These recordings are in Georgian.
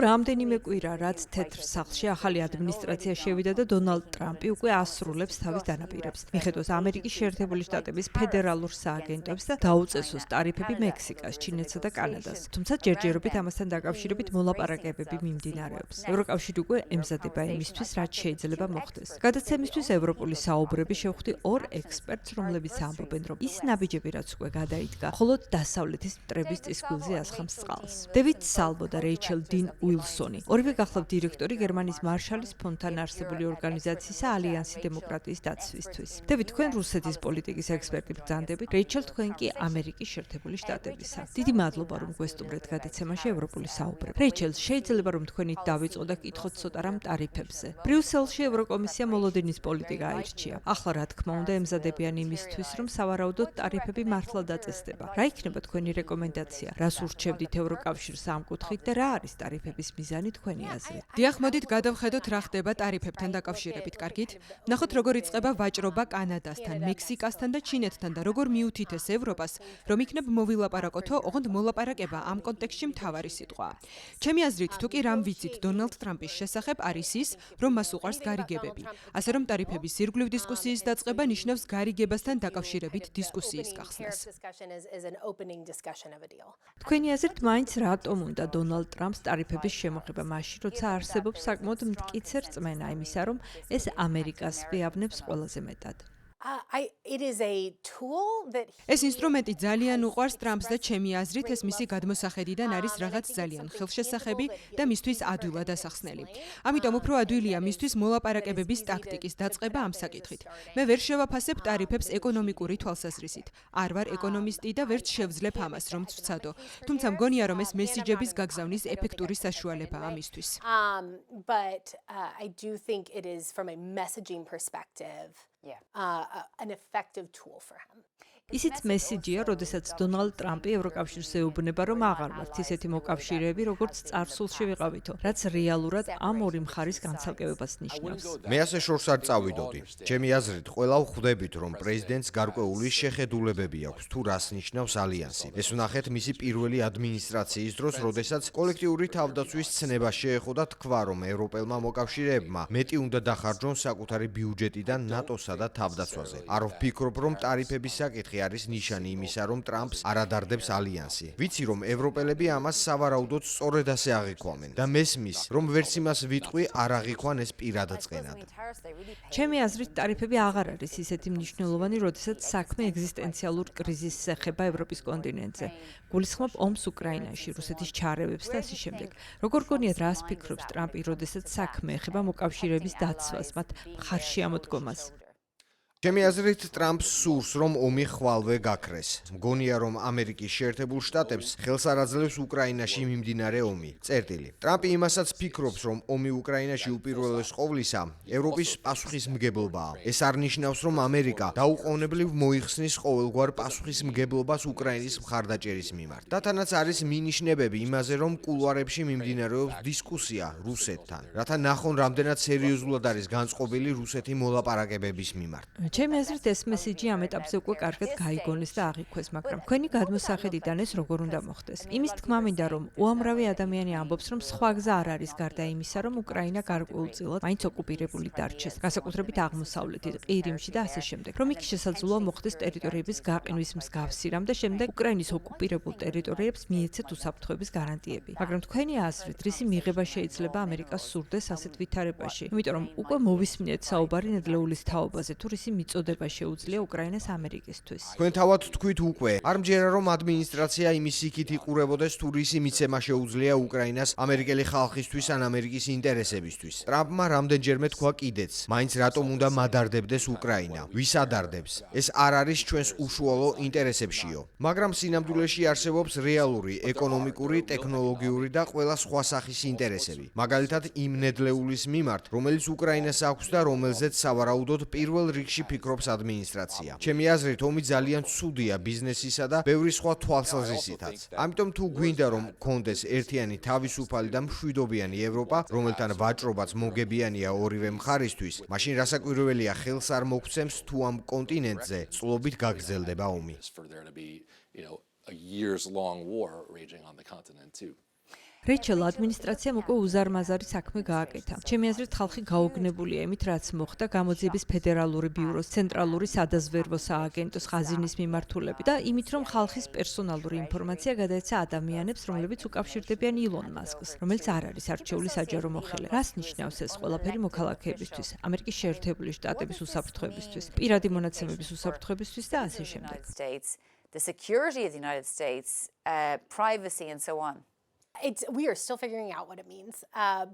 რამდენიმე კვირა, რაც თეთრ სახლში ახალი ადმინისტრაცია შევიდა და დონალდ ტრამპი უკვე ასრულებს თავის დანაპირებს. მიხედოს ამერიკის შეერთებული შტატების ფედერალურ სააგენტოებს და დაუწესოს ტარიფები მექსიკას, ჩინეთსა და კანადას. თუმცა ჯერჯერობით ამასთან დაკავშირებით მოლაპარაკებები მიმდინარეობს. ევროკავშირი უკვე ემზადება იმისთვის, რაც შეიძლება მოხდეს. გადაცემისთვის ევროპული საუბრები შევხვდი ორ ექსპერტს, რომლებიც ამბობენ, რომ ის ნაბიჯები, რაც უკვე გადაიდგა, მხოლოდ დასავლეთის მტრების წისქვილზე ასხამს წყალს. დევიდ სალბო და რეიჩელ 딘 უილსონი, ორივე გახლავთ დირექტორი გერმანიის მარშალის ფონდთან არსებული ორგანიზაციისა ალიანსი დემოკრატიის დაცვისთვის. დევიდ, თქვენ რუსეთის პოლიტიკის ექსპერტი ბრძანდებით, რეიჩელ, თქვენ კი ამერიკის შეერთებული შტატებისა. დიდი მადლობა, რომ გვესტუმრეთ გადაცემაში ევროპული საუბრები. რეიჩელ, შეიძლება რომ თქვენით დავიწყო და კითხოთ ცოტა რამ ტარიფებზე. ბრიუსელში ევროკომისია მოლოდინის პოლიტიკა აირჩია. ახლა რა თქმა უნდა ემზადებიან იმისთვის, რომ სავარაუდოდ ტარიფები მართლა დაწესდება. რა იქნება თქვენი რეკომენდაცია? რას ურჩევდით ევროკავშირს ამ კუთხით და რა არის ტარიფების მიზანი თქვენი აზრით? დიახ, მოდით გადავხედოთ რა ხდება ტარიფებთან დაკავშირებით, კარგით? ნახოთ როგორ იწყება ვაჭრობა კანადასთან, მექსიკასთან და ჩინეთთან და როგორ მიუთითეს ევროპას, რომ იქნებ მოვილაპარაკოთო, ოღონდ მოლაპარაკება ამ კონტექსტში მთავარი სიტყვა. ჩემი აზრით, თუ კი რამ ვიცით დონალდ ტრამპის შესახებ არის ის, რომ მას უყვარს გარიგებები. ასე რომ ტარიფების ირგვლივ დისკუსიის დაწყება ნიშნავს გარიგებასთან დაკავშირებით დისკუსიის გახსნას. თქვენი აზრით, მაინც რატომ უნდა დონალდ ტრამპს ტარიფების შემოღება მაშინ, როცა არსებობს საკმაოდ მტკიცე რწმენა იმისა, რომ ეს ამერიკას ვეაბნებს ყველაზე მეტად? ეს ინსტრუმენტი ძალიან უყვარს ტრამპს და ჩემი აზრით ეს მისი გადმოსახედიდან არის რაღაც ძალიან ხელშესახები და მისთვის ადვილად ასახსნელი. ამიტომ უფრო ადვილია მისთვის მოლაპარაკებების ტაქტიკის დაწყება ამ საკითხით. მე ვერ შევაფასებ ტარიფებს ეკონომიკური თვალსაზრისით. არ ვარ ეკონომისტი და ვერც შევძლებ ამას, რომ ვცადო. თუმცა მგონია, რომ ეს მესიჯების გაგზავნის ეფექტური საშუალებაა ამისთვის. An effective tool for him. ისიც მესიჯია, როდესაც დონალდ ტრამპი ევროკავშირს ეუბნება, რომ აღარ ვართ ისეთი მოკავშირეები, როგორც წარსულში ვიყავითო, რაც რეალურად ამ ორი მხარის განცალკევებას ნიშნავს. მე ასე შორს არ წავიდოდი. ჩემი აზრით, ყველა ვხვდებით, რომ პრეზიდენტს გარკვეული შეხედულებები აქვს, თუ რას ნიშნავს ალიანსი. ეს ვნახეთ მისი პირველი ადმინისტრაციის დროს, როდესაც კოლექტიური თავდაცვის ცნება შეეხოდა თქვა, რომ ევროპელმა მოკავშირეებმა მეტი უნდა დახარჯონ საკუთარი ბიუჯეტიდან ნატოსა და თავდაცვაზე. არ ვფიქრობ, რომ ტარიფების საკითხი არის ნიშანი იმისა, რომ ტრამპს არ ადარდებს ალიანსი. ვიცი, რომ ევროპელები ამას სავარაუდოდ სწორედ ასე აღიქვამენ და მესმის, რომ ვერც იმას ვიტყვი, არ აღიქვან ეს პირად წყენად. ჩემი აზრით, ტარიფები აღარ არის ისეთი მნიშვნელოვანი, როდესაც საქმე ეგზისტენციალურ კრიზისს ეხება ევროპის კონტინენტზე. გულისხმობ ომს უკრაინაში, რუსეთის ჩარევებს და ასე შემდეგ. როგორ გონიათ, რას ფიქრობს ტრამპი, როდესაც საქმე ეხება მოკავშირეების დაცვას, მათ მხარში ამოდგომას? ჩემი აზრით, ტრამპს სურს, რომ ომი ხვალვე გაქრეს. მგონია, რომ ამერიკის შეერთებულ შტატებს ხელს არ აძლევს უკრაინაში მიმდინარე ომი. წერტილი. ტრამპი იმასაც ფიქრობს, რომ ომი უკრაინაში უპირველეს ყოვლისა ევროპის პასუხისმგებლობაა. ეს არ ნიშნავს, რომ ამერიკა დაუყოვნებლივ მოიხსნის ყოველგვარ პასუხისმგებლობას უკრაინის მხარდაჭერის მიმართ. დათანაც არის მინიშნებები იმაზე, რომ კულუარებში მიმდინარეობს დისკუსია რუსეთთან, რათა ნახონ, რამდენად სერიოზულად არის განწყობილი რუსეთი მოლაპარაკებების მიმართ. ჩემი აზრით, ეს მესიჯი ამ ეტაპზე უკვე კარგად გაიგონეს და აღიქვეს, მაგრამ თქვენი გადმოსახედიდან ეს როგორ უნდა მოხდეს? იმის თქმა მინდა, რომ უამრავი ადამიანი ამბობს, რომ სხვა გზა არ არის გარდა იმისა, რომ უკრაინა გარკვეულწილად მაინც ოკუპირებული დარჩეს, განსაკუთრებით აღმოსავლეთით, ყირიმში და ასე შემდეგ. რომ იქ შესაძლოა მოხდეს ტერიტორიების გაყინვის მსგავსი რამ და შემდეგ უკრაინის ოკუპირებულ ტერიტორიებს მიეცეთ უსაფრთხოების გარანტიები. მაგრამ თქვენი აზრით, რისი მიღება შეიძლება ამერიკას სურდეს ასეთ ვითარებაში? იმიტომ რომ უკვე მოვისმინეთ საუბარი ნედლეულის თაობაზე, თუ რისი მიწოდება შეუძლია უკრაინას ამერიკისთვის. თქვენ თავად თქვით უკვე, არ მჯერა რომ ადმინისტრაცია იმის იქით იყურებოდეს, თუ რისი მიცემა შეუძლია უკრაინას ამერიკელი ხალხისთვის ან ამერიკის ინტერესებისთვის. ტრამპმა რამდენჯერმე თქვა კიდეც, მაინც რატომ უნდა მადარდებდეს უკრაინა? ვის ადარდებს? ეს არ არის ჩვენს უშუალო ინტერესებშიო. მაგრამ სინამდვილეში არსებობს რეალური, ეკონომიკური, ტექნოლოგიური და ყველა სხვა სახის ინტერესები. მაგალითად, იმ ნედლეულის მიმართ, რომელიც უკრაინას აქვს და რომელზეც სავარაუდოდ პირველ რიგში ფიქრობს ადმინისტრაცია. ჩემი აზრით, ომი ძალიან ცუდია ბიზნესისა და ბევრი სხვა თვალსაზრისითაც. ამიტომ თუ გვინდა რომ გქონდეს ერთიანი თავისუფალი და მშვიდობიანი ევროპა, რომელთან ვაჭრობაც მოგებიანია ორივე მხარისთვის, მაშინ რასაკვირველია ხელს არ მოგცემს თუ ამ კონტინენტზე წლობით გაგრძელდება ომი. A years-long war raging on the continent too. რეჩელ ადმინისტრაციამ უკვე უზარმაზარი საქმე გააკეთა. ჩემი აზრით ხალხი გაოგნებულია იმით, რაც მოხდა გამოძიების ფედერალური ბიუროს, ცენტრალური სადაზვერვო სააგენტოს, ხაზინის მიმართულებით და იმით, რომ ხალხის პერსონალური ინფორმაცია გადაეცა ადამიანებს, რომლებიც უკავშირდებიან ილონ მასკს, რომელიც არ არის არჩეული საჯარო მოხელე. რას ნიშნავს ეს ყველაფერი მოქალაქეებისთვის, ამერიკის შეერთებული შტატების უსაფრთხოებისთვის, პირადი მონაცემების უსაფრთხოებისთვის და ასე შემდეგ. The security of the United States, privacy and so on. We are still figuring out what it means,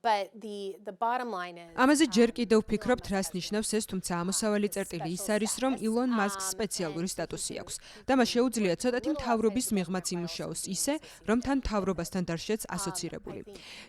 but the bottom line is. ამაზე ჯერ კიდევ ვფიქრობთ, რას ნიშნავს ეს, თუმცა ამოსავალი წერტილი ის არის, რომ ილონ მასკს სპეციალური სტატუსი აქვს და მას შეუძლია ცოტათი მთავრობის მიღმაც იმუშაოს ისე, რომ თან მთავრობასთან დარჩეც ასოცირებული.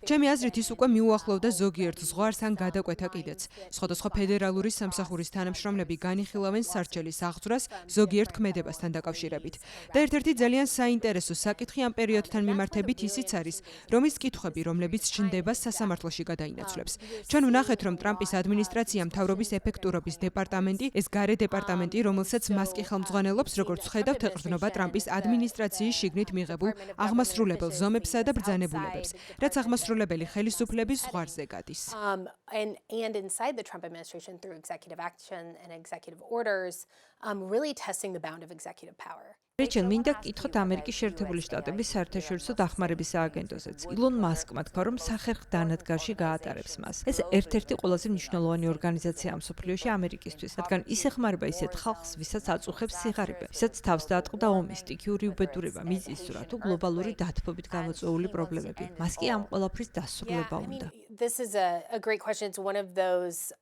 ჩემი აზრით ის უკვე მიუახლოვდა ზოგიერთ ზღვარს ან გადაკვეთა კიდეც. სხვადასხვა ფედერალური სამსახურის თანამშრომლები განიხილავენ სარჩელის აღძვრას ზოგიერთ ქმედებასთან დაკავშირებით. და ერთ-ერთი ძალიან საინტერესო საკითხი ამ პერიოდთან მიმართებით ისიც არის, რომ ის კითხვები, რომლებიც ჩნდება სასამართლოში გადაინაცვლებს. ჩვენ ვნახეთ, რომ ტრამპის ადმინისტრაცია მთავრობის ეფექტურობის დეპარტამენტი, ეს გარე დეპარტამენტი, რომელსაც მასკი ხელმძღვანელობს, როგორც ხედავთ, ეყრდნობა ტრამპის ადმინისტრაციის შიგნით მიღებულ აღმასრულებელ ზომებსა და ბრძანებულებებს, რაც აღმასრულებელი ხელისუფლების ზღვარზე გადის. And inside the Trump administration through executive action and executive orders, really testing the bound of executive power. რეჩელ, მინდა გკითხოთ ამერიკის შეერთებული შტატების საერთაშორისო დახმარების სააგენტოზეც. ილონ მასკმა თქვა, რომ სახერხ დანადგარში გაატარებს მას. ეს ერთ-ერთი ყველაზე მნიშვნელოვანი ორგანიზაციაა მსოფლიოში ამერიკისთვის, რადგან ის ეხმარება ისეთ ხალხს, ვისაც აწუხებს სიღარიბე, ვისაც თავს დაატყდა ომი, სტიქიური უბედურება, მიწისძვრა თუ გლობალური დათბობით გამოწვეული პრობლემები. მას კი ამ ყველაფრის დასრულება უნდა. This is a great question. It's one of those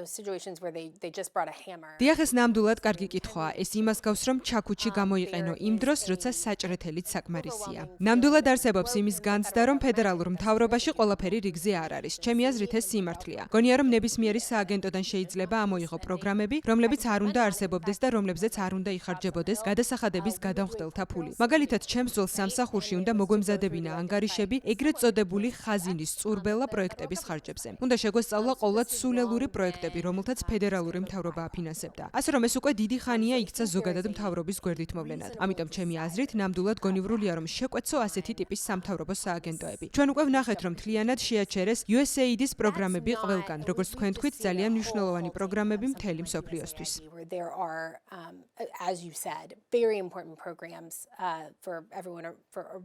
situations where they just brought a hammer. დიახ, ეს ნამდვილად კარგი კითხვაა. ეს იმას გავს, რომ ჩაქუჩი გამოიყენო იმ დროს, როცა საჭრეთელიც საკმარისია. ნამდვილად არსებობს იმის განცდა, რომ ფედერალურ მთავრობაში ყველაფერი რიგზე არ არის. ჩემი აზრით ეს სიმართლეა. გონია, რომ ნებისმიერი სააგენტოდან შეიძლება ამოიღო პროგრამები, რომლებიც არ უნდა არსებობდეს და რომლებზეც არ უნდა იხარჯებოდეს გადასახადების გადამხდელთა ფული. მაგალითად, ჩემს ძველ სამსახურში უნდა მოგვემზადებინა ანგარიშები ეგრეთ წოდებული ხაზინის წურბელა პროექტების ხარჯებზე. უნდა შეგვესწავლა ყოლად სულელური პროექტები, რომელთაც ფედერალური მთავრობა აფინანსებდა. ასე რომ ეს უკვე დიდი ხანია იქცა ზოგადად მთავრობის გვერდით მოვლენად. ამიტომ ჩემი აზრით ნამდვილად გონივრულია, რომ შეკვეცო ასეთი ტიპის სამთავრობო სააგენტოები. ჩვენ უკვე ვნახეთ, რომ მთლიანად შეაჩერეს USAID-ის პროგრამები ყველგან, როგორც თქვენ თქვით, ძალიან მნიშვნელოვანი პროგრამები მთელი მსოფლიოსთვის. There are, as you said, very important programs for everyone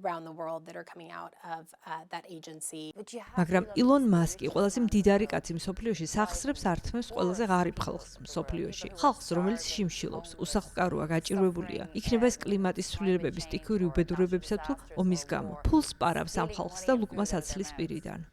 around the world that are coming out of that agency. მაგრამ ილონ მასკი ყველაზე მდიდარი კაცი მსოფლიოში სახსრებს ართმევს ყველაზე ღარიბ ხალხს მსოფლიოში. ხალხს, რომელიც შიმშილობს, უსახლკაროა, გაჭირვებულია, იქნება ეს კლიმატის ცვლილებების, სტიქიური უბედურებებისა თუ ომის გამო. ფულს პარავს ამ ხალხს და ლუკმას აცლის პირიდან.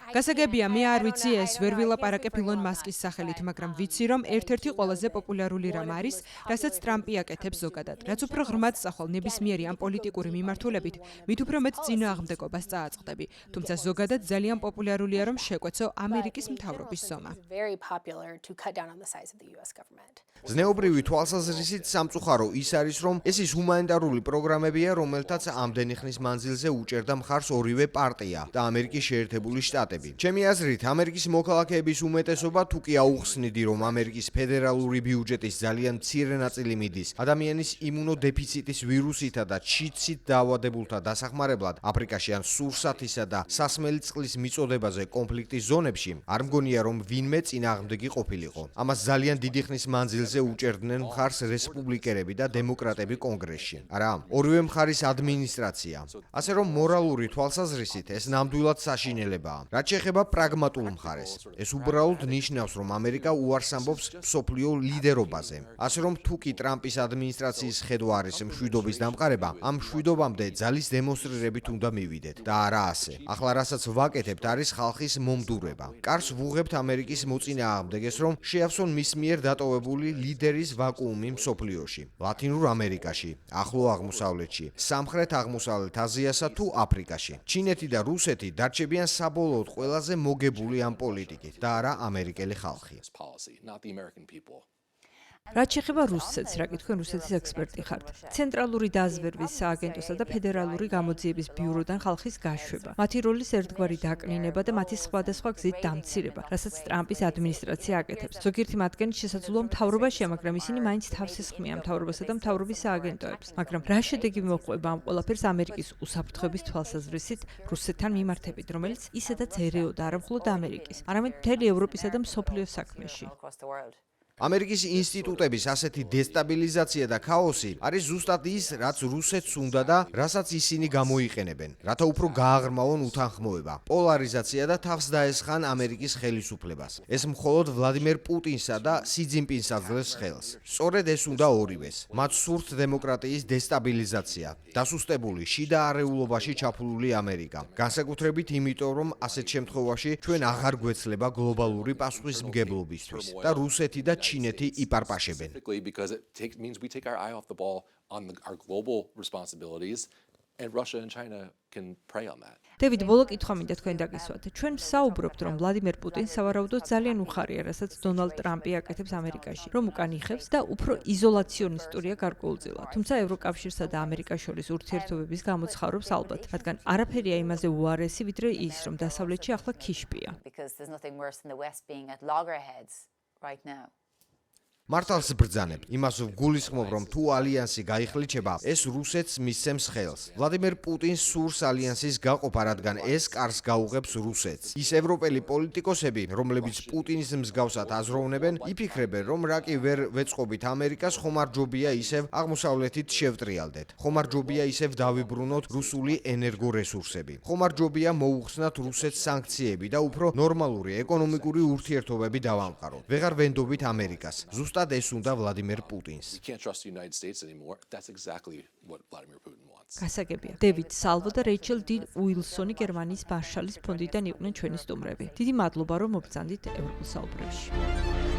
გასაგებია, მე არ ვიცი ეს ვერ ვილაპარაკებ ილონ მასკის სახელით, მაგრამ ვიცი, რომ ერთ-ერთი ყველაზე პოპულარული რამ არის, რასაც ტრამპი აკეთებს ზოგადად. რაც უფრო ღრმად წახვალ ნებისმიერი ამ პოლიტიკური მიმართულებით, მით უფრო მეტ წინააღმდეგობას წააწყდები. თუმცა ზოგადად ძალიან პოპულარულია, რომ შეკვეცო ამერიკის მთავრობის ზომა. Very popular to cut down on the size of the US government. ზნეობრივი თვალსაზრისით სამწუხარო ის არის, რომ ეს ის ჰუმანიტარული პროგრამებია, რომელთაც ამდენი ხნის მანძილზე უჭერდა მხარს ორივე პარტია და ამერიკის შეერთებული შტატები. ჩემი აზრით, ამერიკის მოქალაქეების უმეტესობა თუ კი აუხსნიდი, რომ ამერიკის ფედერალური ბიუჯეტის ძალიან მცირე ნაწილი მიდის ადამიანის იმუნოდეფიციტის ვირუსითა და ჩიცით დაავადებულთა დასახმარებლად აფრიკაში ან სურსათისა და სასმელი წყლის მიწოდებაზე კონფლიქტის ზონებში, არ მგონია, რომ ვინმე წინააღმდეგი ყოფილიყო. ამას ძალიან დიდი ხნის მანძილზე უჭერდნენ მხარს რესპუბლიკელები და დემოკრატები კონგრესში. არა, ორივე მხარის ადმინისტრაცია. ასე რომ მორალური თვალსაზრისით ეს ნამდვილად საშინელებაა. რაც შეეხება პრაგმატულ მხარეს, ეს უბრალოდ ნიშნავს, რომ ამერიკა უარს ამბობს მსოფლიო ლიდერობაზე. ასე რომ თუ კი ტრამპის ადმინისტრაციის ხედვა არის მშვიდობის დამყარება, ამ მშვიდობამდე ძალის დემონსტრირებით უნდა მივიდეთ და არა ასე. ახლა რასაც ვაკეთებთ არის ხალხის მომდურება. კარს ვუღებთ ამერიკის მოწინააღმდეგეს, რომ შეავსონ მის მიერ დატოვებული ლიდერის ვაკუუმი მსოფლიოში, ლათინურ ამერიკაში, ახლო აღმოსავლეთში, სამხრეთ აღმოსავლეთ აზიასა თუ აფრიკაში. ჩინეთი და რუსეთი დარჩებიან საბოლოოდ ყველაზე მოგებული ამ პოლიტიკით და არა ამერიკელი ხალხი. რაც შეეხება რუსეთს, რა კითხვენ რუსეთის ექსპერტი ხართ. ცენტრალური დაზვერვის სააგენტოსა და ფედერალური გამოძიების ბიუროდან ხალხის გაშვება. მათი როლის ერთგვარი დაკნინება და მათი სხვადასხვა გზით დამცირება, რასაც ტრამპის ადმინისტრაცია აკეთებს. ზოგიერთი მათგანი შესაძლოა მთავრობაშია, მაგრამ ისინი მაინც თავს ესხმიან მთავრობასა და მთავრობის სააგენტოებს. მაგრამ რა შედეგი მოჰყვება ამ ყველაფერს ამერიკის უსაფრთხოების თვალსაზრისით რუსეთთან მიმართებით, რომელიც ისედაც ერეოდა არა მხოლოდ ამერიკის, არამედ მთელი ევროპისა და მსოფლიოს საქმეში. across the world. ამერიკის ინსტიტუტების ასეთი დესტაბილიზაცია და ქაოსი არის ზუსტად ის, რაც რუსეთს უნდა და რასაც ისინი გამოიყენებენ, რათა უფრო გააღრმავონ უთანხმოება, პოლარიზაცია და თავს დაესხან ამერიკის ხელისუფლებას. ეს მხოლოდ ვლადიმერ პუტინსა და სი ძინპინს აძლევს ხელს. სწორედ ეს უნდა ორივეს. მათ სურთ დემოკრატიის დესტაბილიზაცია, დასუსტებული შიდა არეულობაში ჩაფლული ამერიკა. განსაკუთრებით იმიტომ, რომ ასეთ შემთხვევაში ჩვენ აღარ გვეცლება გლობალური პასუხისმგებლობისთვის და რუსეთი და ჩინეთი იპარპაშებენ. Because it means we take our eye off the ball on our global responsibilities, and Russia and China can prey on that. დევიდ, ბოლო კითხვა მინდა თქვენ დაგისვათ. ჩვენ ვსაუბრობთ, რომ ვლადიმერ პუტინს სავარაუდოდ ძალიან უხარია, რასაც დონალდ ტრამპი აკეთებს ამერიკაში, რომ უკან იხევს და უფრო იზოლაციონისტურია გარკვეულწილად. თუმცა ევროკავშირსა და ამერიკას შორის ურთიერთობების გამოცხადებს ალბათ, რადგან არაფერია იმაზე უარესი, ვიდრე ის, რომ დასავლეთში ახლა ქიშპია. Because there's nothing worse than the West being at loggerheads right now. მართალს ბრძანებ, იმას ვგულისხმობ, რომ თუ ალიანსი გაიხლიჩება, ეს რუსეთს მისცემს ხელს. ვლადიმერ პუტინს სურს ალიანსის გაყოფა, რადგან ეს კარს გაუღებს რუსეთს. ის ევროპელი პოლიტიკოსები, რომლებიც პუტინის მსგავსად აზროვნებენ, იფიქრებენ, რომ რა კი ვერ ვეწყობით ამერიკას, ხომარჯობია ისევ აღმოსავლეთით შევტრიალდეთ. ხომარჯობია ისევ დავიბრუნოთ რუსული ენერგორესურსები. ხომარჯობია მოუხსნათ რუსეთს სანქციები და უფრო ნორმალური ეკონომიკური ურთიერთობები დავამყაროთ. ვეღარ ვენდობით ამერიკას. ზუსტად ეს უნდა ვლადიმერ პუტინს. You can't trust the United States anymore. That's exactly what Vladimir Putin wants. გასაგებია. დევიდ სალვო და რეიჩელ დი უილსონი გერმანიის მარშალის ფონდიდან იყვნენ ჩვენი სტუმრები. დიდი მადლობა, რომ მოგწანდით ევროპულ საუბრებში.